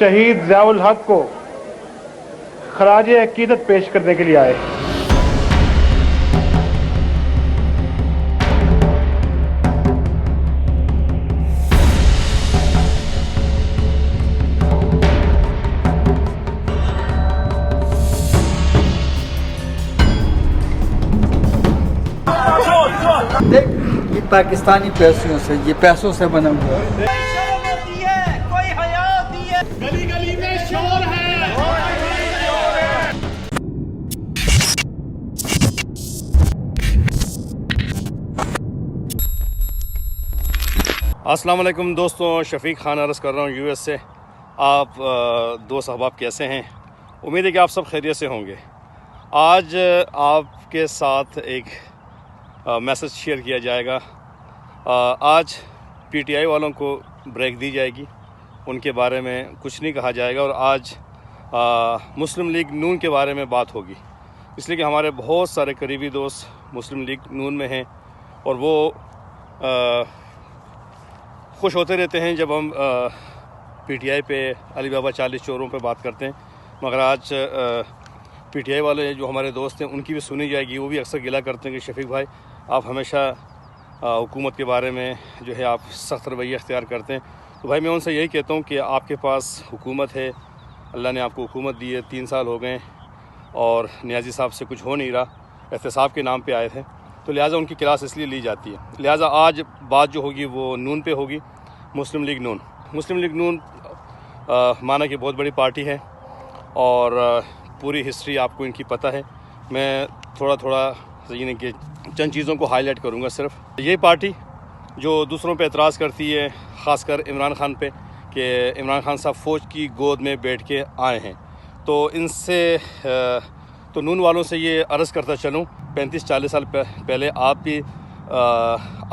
शहीद ज़ियाउल हक को खराज अकीदत पेश करने के लिए आए। देख, ये पाकिस्तानी पैसों से, ये पैसों से बना हुआ है। गली गली में शोर है। अस्सलाम वालेकुम दोस्तों, शफीक खान अर्ज़ कर रहा हूँ यूएस से। आप दोस्त अहबाब कैसे हैं? उम्मीद है कि आप सब खैरियत से होंगे। आज आपके साथ एक मैसेज शेयर किया जाएगा। आज पीटीआई वालों को ब्रेक दी जाएगी, उनके बारे में कुछ नहीं कहा जाएगा और आज मुस्लिम लीग नून के बारे में बात होगी, इसलिए कि हमारे बहुत सारे करीबी दोस्त मुस्लिम लीग नून में हैं और वो खुश होते रहते हैं जब हम पीटीआई पे अली बाबा 40 चोरों पे बात करते हैं। मगर आज पीटीआई वाले जो हमारे दोस्त हैं उनकी भी सुनी जाएगी। वो भी अक्सर गिला करते हैं कि शफीक भाई आप हमेशा हुकूमत के बारे में जो है आप सख्त रवैया इख्तियार करते हैं। तो भाई मैं उनसे यही कहता हूँ कि आपके पास हुकूमत है, अल्लाह ने आपको हुकूमत दी है, 3 साल हो गए और नियाज़ी साहब से कुछ हो नहीं रहा, एहतसाब के नाम पे आए थे, तो लिहाजा उनकी क्लास इसलिए ली जाती है। लिहाजा आज बात जो होगी वो नून पे होगी, मुस्लिम लीग नून। मुस्लिम लीग नून माना कि बहुत बड़ी पार्टी है और पूरी हिस्ट्री आपको इनकी पता है। मैं थोड़ा यानी कि चंद चीज़ों को हाईलाइट करूँगा। सिर्फ ये पार्टी जो दूसरों पे एतराज़ करती है, ख़ासकर इमरान खान पे, कि इमरान खान साहब फ़ौज की गोद में बैठ के आए हैं, तो इनसे तो नून वालों से ये अर्ज़ करता चलूँ 35-40 साल पहले आप भी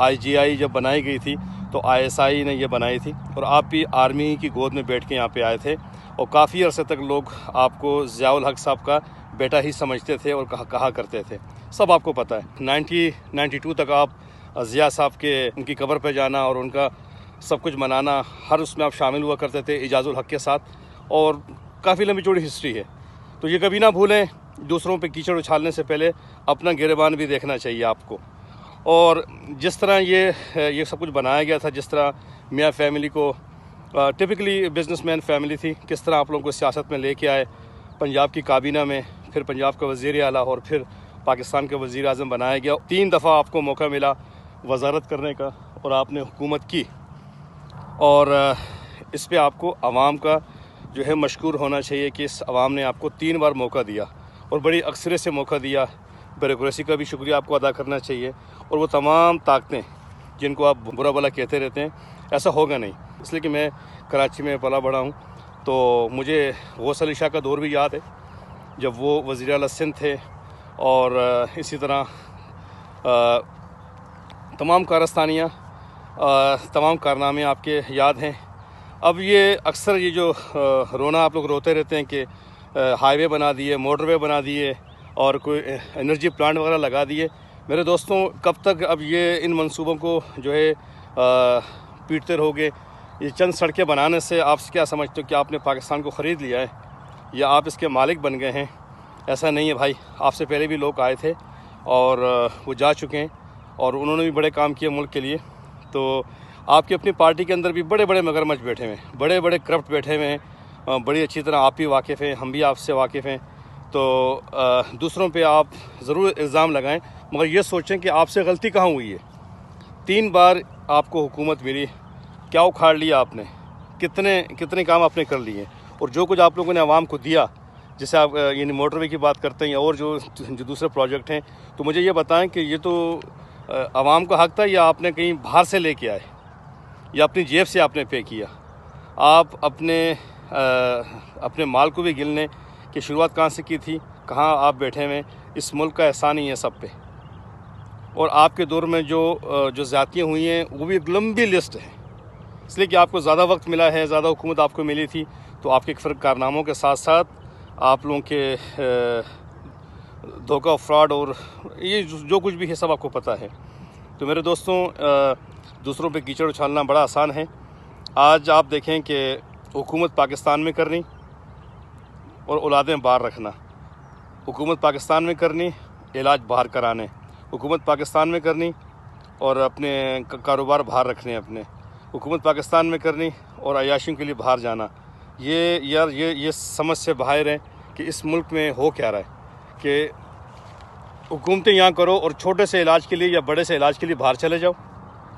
IGI जब बनाई गई थी तो ISI ने ये बनाई थी और आप भी आर्मी की गोद में बैठ के यहाँ पे आए थे और काफ़ी अरसे तक लोग आपको ज़ियाउल हक साहब का बेटा ही समझते थे और कहा करते थे। सब आपको पता है। 1992 तक आप ज़िया साहब के उनकी कब्र पे जाना और उनका सब कुछ मनाना, हर उसमें आप शामिल हुआ करते थे इजाज़ुल हक के साथ, और काफ़ी लंबी चौड़ी हिस्ट्री है। तो ये कभी ना भूलें, दूसरों पे कीचड़ उछालने से पहले अपना गिरेबान भी देखना चाहिए आपको। और जिस तरह ये सब कुछ बनाया गया था, जिस तरह मियाँ फैमिली को टिपिकली बिजनेसमैन फैमिली थी, किस तरह आप लोगों को सियासत में लेके आए, पंजाब की काबीना में, फिर पंजाब का वज़ीर आला और फिर पाकिस्तान का वज़ीर आज़म बनाया गया। 3 दफ़ा आपको मौका मिला वज़ारत करने का और आपने हुकूमत की, और इस पे आपको आवाम का जो है मशकूर होना चाहिए कि इस आवाम ने आपको 3 बार मौका दिया और बड़ी अक्सरियत से मौका दिया। ब्यूरोक्रेसी का भी शुक्रिया आपको अदा करना चाहिए। और वो तमाम ताकतें जिनको आप बुरा भला कहते रहते हैं, ऐसा होगा नहीं। इसलिए कि मैं कराची में पला बड़ा हूँ, तो मुझे गौस अली शाह का दौर भी याद है जब वो वज़ीर आला सिंध थे, और इसी तरह तमाम कारस्तानियाँ, तमाम कारनामे आपके याद हैं। अब ये अक्सर ये जो रोना आप लोग रोते रहते हैं कि हाईवे बना दिए, मोटरवे बना दिए और कोई एनर्जी प्लांट वगैरह लगा दिए। मेरे दोस्तों, कब तक अब ये इन मंसूबों को जो है पीटते रहोगे? ये चंद सड़कें बनाने से आप क्या समझते हो कि आपने पाकिस्तान को ख़रीद लिया है या आप इसके मालिक बन गए हैं? ऐसा नहीं है भाई। आपसे पहले भी लोग आए थे और वो जा चुके हैं और उन्होंने भी बड़े काम किए मुल्क के लिए। तो आपकी अपनी पार्टी के अंदर भी बड़े बड़े मगरमच्छ बैठे हुए हैं, बड़े बड़े करप्ट बैठे हुए हैं, बड़ी अच्छी तरह आप भी वाकिफ़ हैं, हम भी आपसे वाकिफ़ हैं। तो दूसरों पे आप ज़रूर इल्ज़ाम लगाएं, मगर ये सोचें कि आपसे गलती कहाँ हुई है। 3 बार आपको हुकूमत मिली, क्या उखाड़ लिया आपने? कितने काम आपने कर लिए? और जो कुछ आप लोगों ने आवाम को दिया, जैसे आप यानी मोटरवे की बात करते हैं और जो दूसरे प्रोजेक्ट हैं, तो मुझे ये बताएं कि ये तो आवाम का हक़ था या आपने कहीं बाहर से लेके आए या अपनी जेब से आपने पे किया? आप अपने माल को भी गिनने की शुरुआत कहाँ से की थी, कहाँ आप बैठे हुए? इस मुल्क का एहसान ही है सब पे। और आपके दौर में जो ज़्यादतियाँ हुई हैं वो भी एक लंबी लिस्ट है, इसलिए कि आपको ज़्यादा वक्त मिला है, ज़्यादा हुकूमत आपको मिली थी, तो आपके कारनामों के साथ साथ आप लोगों के धोखा, फ्रॉड और ये जो कुछ भी है सब आपको पता है। तो मेरे दोस्तों, दूसरों पे कीचड़ उछालना बड़ा आसान है। आज आप देखें कि हुकूमत पाकिस्तान में करनी और औलादें बाहर रखना, हुकूमत पाकिस्तान में करनी इलाज बाहर कराने, हुकूमत पाकिस्तान में करनी और अपने कारोबार बाहर रखने अपने, हुकूमत पाकिस्तान में करनी और अयाशियों के लिए बाहर जाना। ये यार ये समझ से बाहर है कि इस मुल्क में हो क्या रहा है कि हुकूमतें यहाँ करो और छोटे से इलाज के लिए या बड़े से इलाज के लिए बाहर चले जाओ।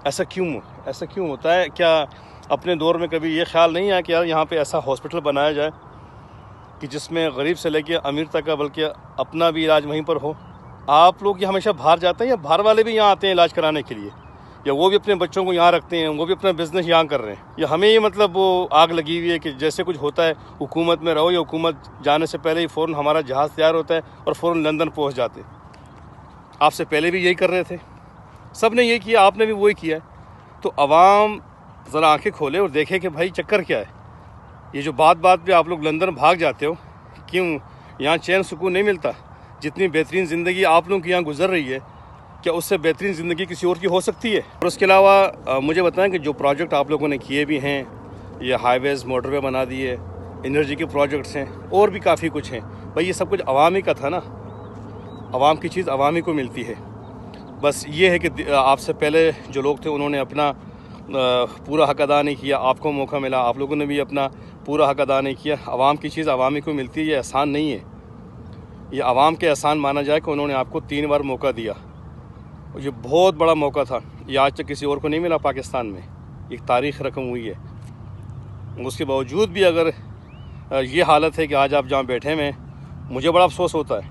ऐसा क्यों होता है? क्या अपने दौर में कभी ये ख्याल नहीं आया कि यार यहाँ पे ऐसा हॉस्पिटल बनाया जाए कि जिसमें गरीब से लेके अमीर तक का बल्कि अपना भी इलाज वहीं पर हो? आप लोग ये हमेशा बाहर जाते हैं या बाहर वाले भी यहाँ आते हैं इलाज कराने के लिए, या वो भी अपने बच्चों को यहाँ रखते हैं, वो भी अपना बिज़नेस यहाँ कर रहे हैं? या हमें ये मतलब वो आग लगी हुई है कि जैसे कुछ होता है हुकूमत में रहो या हुकूमत जाने से पहले ही फ़ौरन हमारा जहाज़ तैयार होता है और फ़ौरन लंदन पहुँच जाते? आपसे पहले भी यही कर रहे थे, सब ने यही किया, आपने भी वही किया है। तो अवाम ज़रा आंखें खोले और देखे कि भाई चक्कर क्या है। ये जो बात पे आप लोग लंदन भाग जाते हो, क्यों? यहाँ चैन सुकून नहीं मिलता? जितनी बेहतरीन ज़िंदगी आप लोगों की यहाँ गुजर रही है, क्या उससे बेहतरीन ज़िंदगी किसी और की हो सकती है? और उसके अलावा मुझे बताएं कि जो प्रोजेक्ट आप लोगों ने किए भी हैं, ये हाईवेज़ मोटरवे बना दिए, एनर्जी के प्रोजेक्ट्स हैं और भी काफ़ी कुछ हैं, भाई ये सब कुछ अवाम ही का था ना। अवाम की चीज़ अवाम ही को मिलती है। बस ये है कि आपसे पहले जो लोग थे उन्होंने अपना पूरा हक अदा नहीं किया, आपको मौका मिला, आप लोगों ने भी अपना पूरा हक अदा नहीं किया। अवाम की चीज़ अवाम ही को मिलती है, ये एहसान नहीं है। ये अवाम के एहसान माना जाए कि उन्होंने आपको 3 बार मौका दिया। ये बहुत बड़ा मौका था, ये आज तक किसी और को नहीं मिला पाकिस्तान में। एक तारीख़ रकम हुई है। उसके बावजूद भी अगर ये हालत है कि आज आप जहाँ बैठे हैं, मुझे बड़ा अफसोस होता है।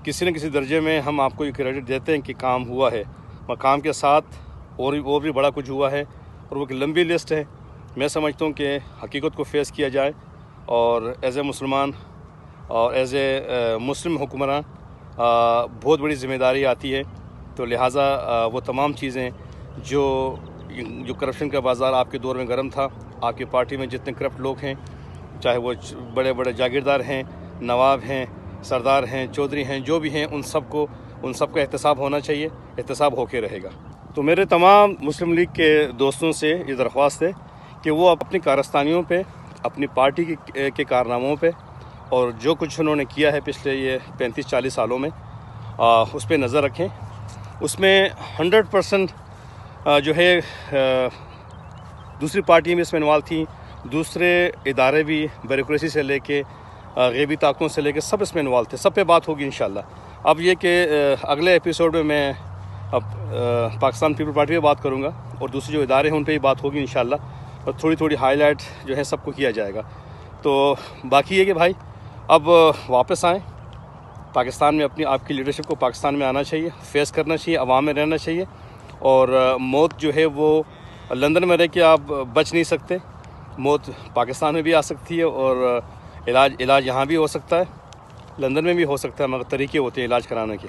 किसी न किसी दर्जे में हम आपको ये क्रेडिट देते हैं कि काम हुआ है, मगर काम के साथ और भी बड़ा कुछ हुआ है और वो एक लंबी लिस्ट है। मैं समझता हूँ कि हकीकत को फेस किया जाए और एज़ ए मुसलमान और एज़ ए मुस्लिम हुक्मरान बहुत बड़ी ज़िम्मेदारी आती है। तो लिहाजा वो तमाम चीज़ें जो करप्शन का बाज़ार आपके दौर में गर्म था, आपकी पार्टी में जितने करप्ट लोग हैं, चाहे वो बड़े बड़े जागीरदार हैं, नवाब हैं, सरदार हैं, चौधरी हैं, जो भी हैं, उन सब का एहतसाब होना चाहिए, एहतसाब होके रहेगा। तो मेरे तमाम मुस्लिम लीग के दोस्तों से ये दरख्वास्त है कि वो अपनी कारस्तानियों पे, अपनी पार्टी के कारनामों पे और जो कुछ उन्होंने किया है पिछले ये 35-40 सालों में उस पर नज़र रखें। उसमें 100% जो है दूसरी पार्टी में इसमें इन्वॉल्व थी, दूसरे इदारे भी, ब्यूरोक्रेसी से लेके गैबी ताकतों से लेके सब इसमें इन्वॉल्व थे। सब पे बात होगी इंशाल्लाह। अब ये कि अगले एपिसोड में मैं अब पाकिस्तान पीपल पार्टी पे बात करूँगा और दूसरे जो इदारे हैं उन पे भी बात होगी इंशाल्लाह, और थोड़ी हाईलाइट जो है सबको किया जाएगा। तो बाकी ये कि भाई अब वापस आएँ पाकिस्तान में, अपनी आपकी लीडरशिप को पाकिस्तान में आना चाहिए, फेस करना चाहिए, अवाम में रहना चाहिए। और मौत जो है वो लंदन में रह के आप बच नहीं सकते, मौत पाकिस्तान में भी आ सकती है और इलाज यहाँ भी हो सकता है, लंदन में भी हो सकता है, मगर तरीके होते हैं इलाज कराने के।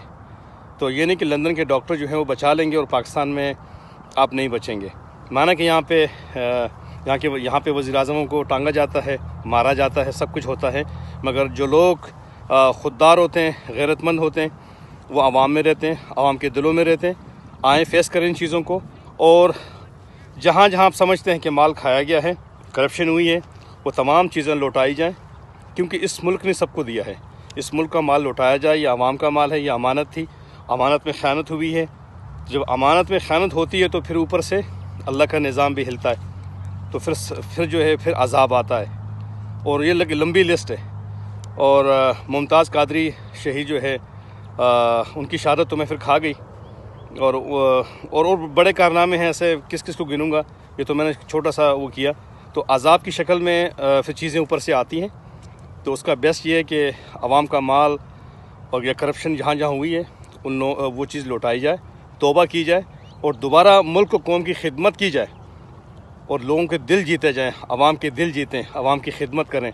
तो ये नहीं कि लंदन के डॉक्टर जो हैं वो बचा लेंगे और पाकिस्तान में आप नहीं बचेंगे। माना कि यहाँ पे वज़ीर-ए-आज़मों को टांगा जाता है, मारा जाता है, सब कुछ होता है, मगर जो लोग खुददार होते हैं, गैरतमंद होते हैं, वो आवाम में रहते हैं, आवाम के दिलों में रहते हैं। आएँ, फेस करें इन चीज़ों को, और जहाँ जहाँ आप समझते हैं कि माल खाया गया है, करप्शन हुई है, वो तमाम चीज़ें लौटाई जाएँ, क्योंकि इस मुल्क ने सबको दिया है। इस मुल्क का माल लौटाया जाए, ये आवाम का माल है, ये अमानत थी, अमानत में ख़यानत हुई है। जब अमानत में ख़यानत होती है तो फिर ऊपर से अल्लाह का निज़ाम भी हिलता है, तो फिर जो है फिर अज़ाब आता है। और ये लंबी लिस्ट है। और मुमताज़ कादरी शहीद जो है उनकी शहादत तो मैं फिर खा गई, और बड़े कारनामे हैं, ऐसे किस किस को गिनूँगा, ये तो मैंने छोटा सा वो किया। तो अज़ाब की शक्ल में फिर चीज़ें ऊपर से आती हैं। तो उसका बेस्ट ये है कि आवाम का माल और या करप्शन जहाँ जहाँ हुई है वो चीज़ लौटाई जाए, तौबा की जाए और दोबारा मुल्क कौम की खिदमत की जाए और लोगों के दिल जीते जाएँ, आवाम के दिल जीतें, आवाम की खिदमत करें।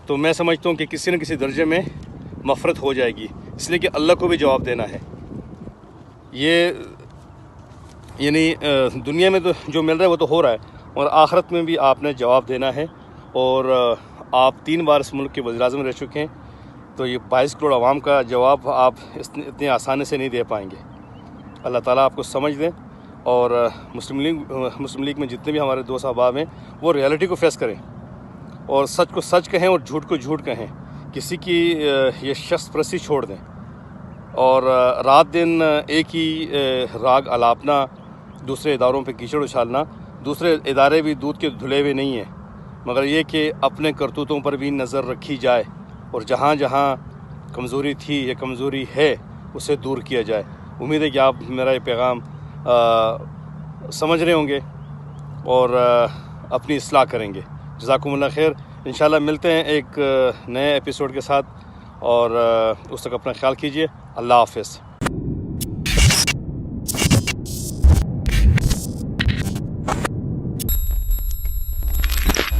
तो मैं समझता हूँ कि किसी न किसी दर्जे में मफ़रत हो जाएगी, इसलिए कि अल्लाह को भी जवाब देना है। ये यानी दुनिया में तो जो मिल रहा है वो तो हो रहा है, और आखिरत में भी आपने जवाब देना है। और आप 3 बार इस मुल्क के वज़ीर-ए-आज़म रह चुके हैं, तो ये 22 करोड़ आवाम का जवाब आप इतनी आसानी से नहीं दे पाएंगे। अल्लाह ताला आपको समझ दें اور مسلم لیگ میں جتنے بھی ہمارے دوست احباب ہیں وہ ریالٹی کو فیس کریں اور سچ کو سچ کہیں اور جھوٹ کو جھوٹ کہیں. کسی کی یہ شخص پرستی چھوڑ دیں اور رات دن ایک ہی راگ الاپنا، دوسرے اداروں پہ کیچڑ اچھالنا. دوسرے ادارے بھی دودھ کے دھلے ہوئے نہیں ہیں، مگر یہ کہ اپنے کرتوتوں پر بھی نظر رکھی جائے اور جہاں جہاں کمزوری تھی یا کمزوری ہے اسے دور کیا جائے. امید ہے کہ آپ میرا یہ پیغام سمجھ رہے ہوں گے اور اپنی اصلاح کریں گے. جزاکم اللہ خیر. انشاءاللہ ملتے ہیں ایک نئے ایپیسوڈ کے ساتھ اور اس تک اپنا خیال کیجیے. اللہ حافظ.